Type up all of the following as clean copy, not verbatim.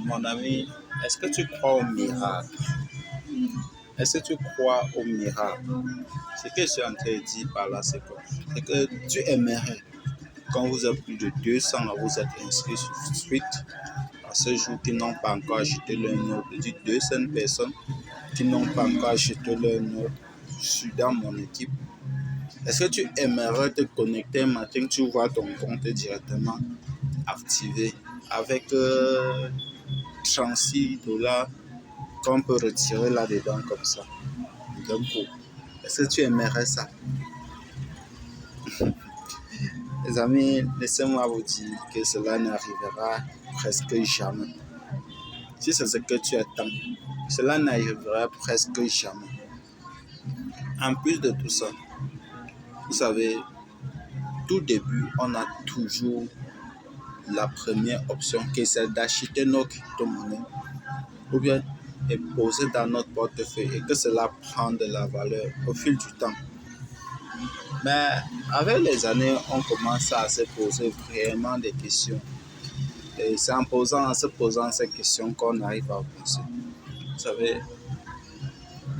Mon ami, est-ce que tu crois au miracle? Est-ce que tu crois au miracle? Ce que je suis en train de dire par là, c'est que tu aimerais, quand vous êtes plus de 200 à vous êtes inscrits sur Street, à ce jour, qui n'ont pas encore acheté leur note, je dis 200 personnes qui n'ont pas encore acheté leur note, je suis dans mon équipe. Est-ce que tu aimerais te connecter un matin, tu vois ton compte directement activé avec 36 dollars qu'on peut retirer là-dedans comme ça, d'un coup? Est-ce que tu aimerais ça? Les amis, laissez-moi vous dire que cela n'arrivera presque jamais. Si c'est ce que tu attends, cela n'arrivera presque jamais. En plus de tout ça, vous savez, tout début, on a toujours la première option qui est celle d'acheter notre crypto-monnaie ou bien est posée dans notre portefeuille et que cela prend de la valeur au fil du temps. Mais avec les années, on commence à se poser vraiment des questions. Et c'est en se posant ces questions qu'on arrive à penser. Vous savez,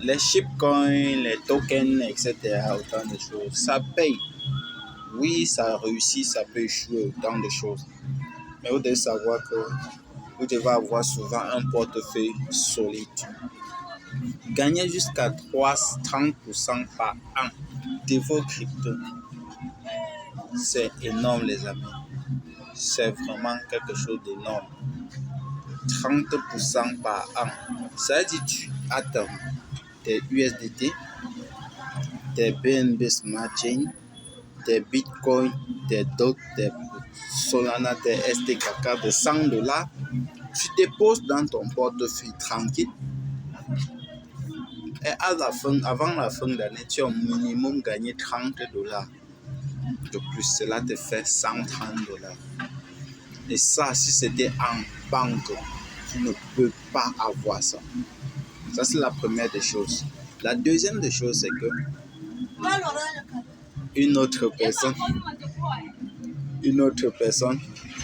les shitcoins, les tokens, etc., autant de choses, ça paye. Oui, ça réussit, ça peut échouer, autant de choses. Mais vous devez savoir que vous devez avoir souvent un portefeuille solide. Gagner jusqu'à 30% par an de vos cryptos, c'est énorme, les amis. C'est vraiment quelque chose d'énorme. 30% par an. Ça veut dire que tu attends des USDT, des BNB Smart Chain, des Bitcoin, des DOT, des Solana, des STKK de 100 dollars. Tu déposes dans ton portefeuille tranquille. Et avant la fin de l'année, tu as au minimum gagné 30 dollars. De plus, cela te fait 130 dollars. Et ça, si c'était en banque, tu ne peux pas avoir ça. Ça, c'est la première des choses. La deuxième des choses, c'est que une autre personne,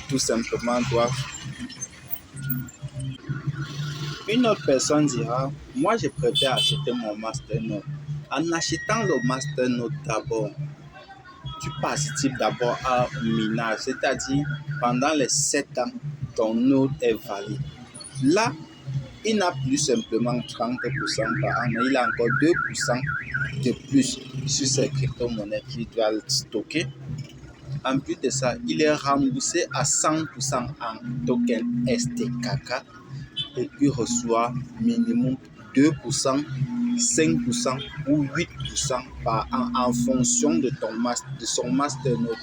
tout simplement doit... Une autre personne dira, moi, je préfère acheter mon Masternode. En achetant le Masternode d'abord, tu participes d'abord à un minage, c'est-à-dire pendant les 7 ans, ton node est valide. Là, il n'a plus simplement 30% par an, mais il a encore 2% de plus sur ses crypto-monnaies qu'il doit stocker. En plus de ça, il est remboursé à 100% en token STKK et il reçoit minimum 2%, 5% ou 8% par an en fonction de son masternode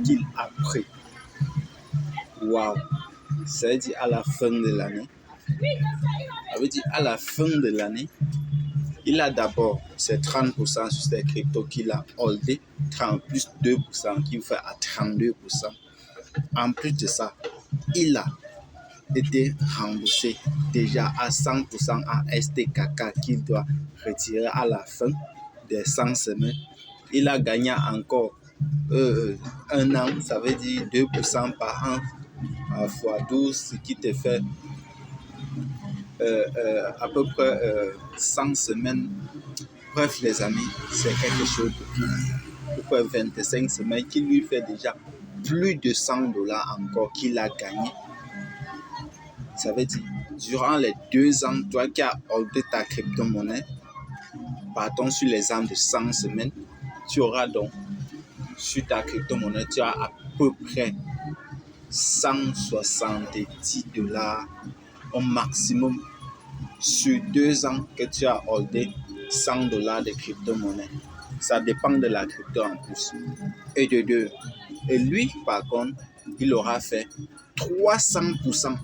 qu'il a pris. Waouh! Ça veut dire à la fin de l'année. Ça veut dire à la fin de l'année, il a d'abord ses 30% sur ses cryptos qu'il a holdé, 30 plus 2% qui fait à 32%. En plus de ça, il a été remboursé déjà à 100% en STKK qu'il doit retirer à la fin des 100 semaines. Il a gagné encore un an, ça veut dire 2% par an fois 12, ce qui te fait à peu près 100 semaines. Bref, les amis, c'est quelque chose de plus. 25 semaines qui lui fait déjà plus de 100 dollars encore qu'il a gagné. Ça veut dire, durant les 2 ans, toi qui as holdé ta crypto-monnaie, partons sur les ans de 100 semaines, tu auras donc, sur ta crypto-monnaie, tu as à peu près 170 dollars au maximum sur 2 ans que tu as holdé 100 dollars de crypto-monnaie. Ça dépend de la crypto en plus. Et de deux. Et lui, par contre, il aura fait 300%.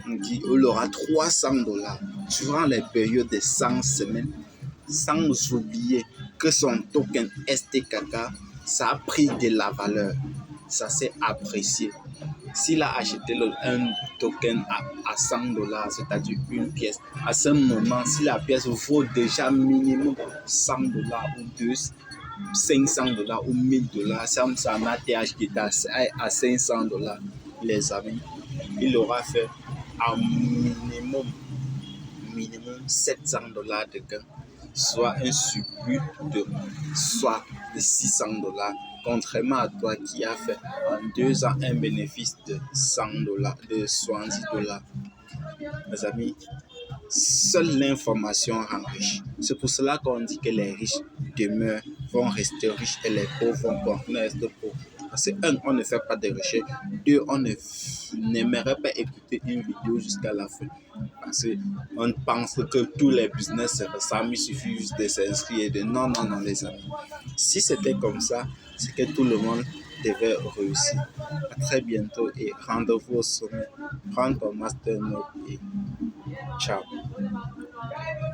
Il aura 300 dollars durant les périodes de 100 semaines, sans oublier que son token STKK, ça a pris de la valeur. Ça s'est apprécié. S'il a acheté un token à 100 dollars, c'est-à-dire une pièce, à ce moment, si la pièce vaut déjà minimum 100 dollars ou 500 dollars ou 1000 dollars, ça me semble un ATH qui est à 500 dollars, les amis, il aura fait à minimum $700 de gain, soit un surplus de $600, contrairement à toi qui a fait en 2 ans un bénéfice de $100, de $70. Mes amis, seule l'information rend riche. C'est pour cela qu'on dit que les riches vont rester riches et les pauvres vont continuer à rester pauvres. Parce que, un, on ne fait pas de recherche. Deux, on n'aimerait pas écouter une vidéo jusqu'à la fin. Parce qu'on pense que tous les business se ressemblent, il suffit juste de s'inscrire et de non, non, non, les amis. Si c'était comme ça, c'est que tout le monde devait réussir. À très bientôt et rendez-vous au sommet. Prends ton master note et ciao.